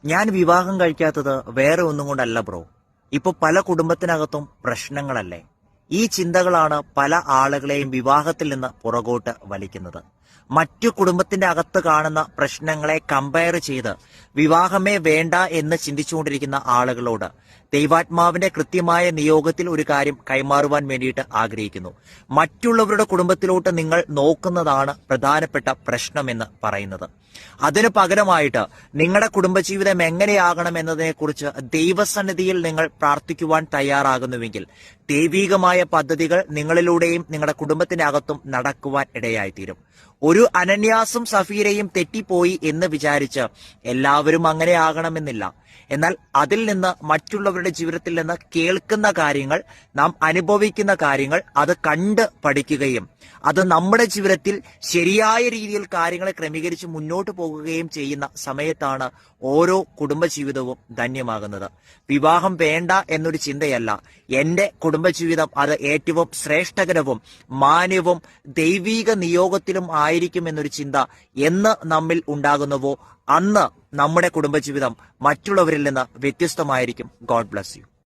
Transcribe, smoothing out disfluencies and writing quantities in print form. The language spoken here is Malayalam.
ഞാൻ വിവാഹം കഴിക്കാത്തത് വേറെ ഒന്നും കൊണ്ടല്ല ബ്രോ. ഇപ്പൊ പല കുടുംബത്തിനകത്തും പ്രശ്നങ്ങളല്ലേ. ഈ ചിന്തകളാണ് പല ആളുകളെയും വിവാഹത്തിൽ നിന്ന് പുറകോട്ട് വലിക്കുന്നത്. മറ്റു കുടുംബത്തിന്റെ അകത്ത് കാണുന്ന പ്രശ്നങ്ങളെ കമ്പയർ ചെയ്ത് വിവാഹമേ വേണ്ട എന്ന് ചിന്തിച്ചുകൊണ്ടിരിക്കുന്ന ആളുകളോട് ദൈവാത്മാവിന്റെ കൃത്യമായ നിയോഗത്തിൽ ഒരു കാര്യം കൈമാറുവാൻ വേണ്ടിയിട്ട് ആഗ്രഹിക്കുന്നു. മറ്റുള്ളവരുടെ കുടുംബത്തിലോട്ട് നിങ്ങൾ നോക്കുന്നതാണ് പ്രധാനപ്പെട്ട പ്രശ്നമെന്ന് പറയുന്നത്. അതിനു പകരമായിട്ട് നിങ്ങളുടെ കുടുംബജീവിതം എങ്ങനെയാകണം എന്നതിനെക്കുറിച്ച് ദൈവസന്നിധിയിൽ നിങ്ങൾ പ്രാർത്ഥിക്കുവാൻ തയ്യാറാകുന്നുവെങ്കിൽ ദൈവികമായ പദ്ധതികൾ നിങ്ങളിലൂടെയും നിങ്ങളുടെ കുടുംബത്തിനകത്തും നടക്കുവാൻ ഇടയായിത്തീരും. ഒരു അനന്യാസും സഫീരയും തെറ്റിപ്പോയി എന്ന് വിചാരിച്ച് എല്ലാവരും അങ്ങനെ ആകണമെന്നില്ല. എന്നാൽ അതിൽ നിന്ന് മറ്റുള്ളവരുടെ ജീവിതത്തിൽ നിന്ന് കേൾക്കുന്ന കാര്യങ്ങൾ, നാം അനുഭവിക്കുന്ന കാര്യങ്ങൾ അത് കണ്ട് പഠിക്കുകയും അത് നമ്മുടെ ജീവിതത്തിൽ ശരിയായ രീതിയിൽ കാര്യങ്ങളെ ക്രമീകരിച്ച് മുന്നോട്ട് പോകുകയും ചെയ്യുന്ന സമയത്താണ് ഓരോ കുടുംബജീവിതവും ധന്യമാകുന്നത്. വിവാഹം വേണ്ട എന്നൊരു ചിന്തയല്ല, എന്റെ കുടുംബജീവിതം അത് ഏറ്റവും ശ്രേഷ്ഠകരവും മാന്യവും ദൈവീക നിയോഗത്തിലും ആയിരിക്കും എന്നൊരു ചിന്ത എന്ന് നമ്മിൽ ഉണ്ടാകുന്നുവോ അന്ന് നമ്മുടെ കുടുംബജീവിതം മറ്റുള്ളവരിൽ നിന്ന് വ്യത്യസ്തമായിരിക്കും. God bless you.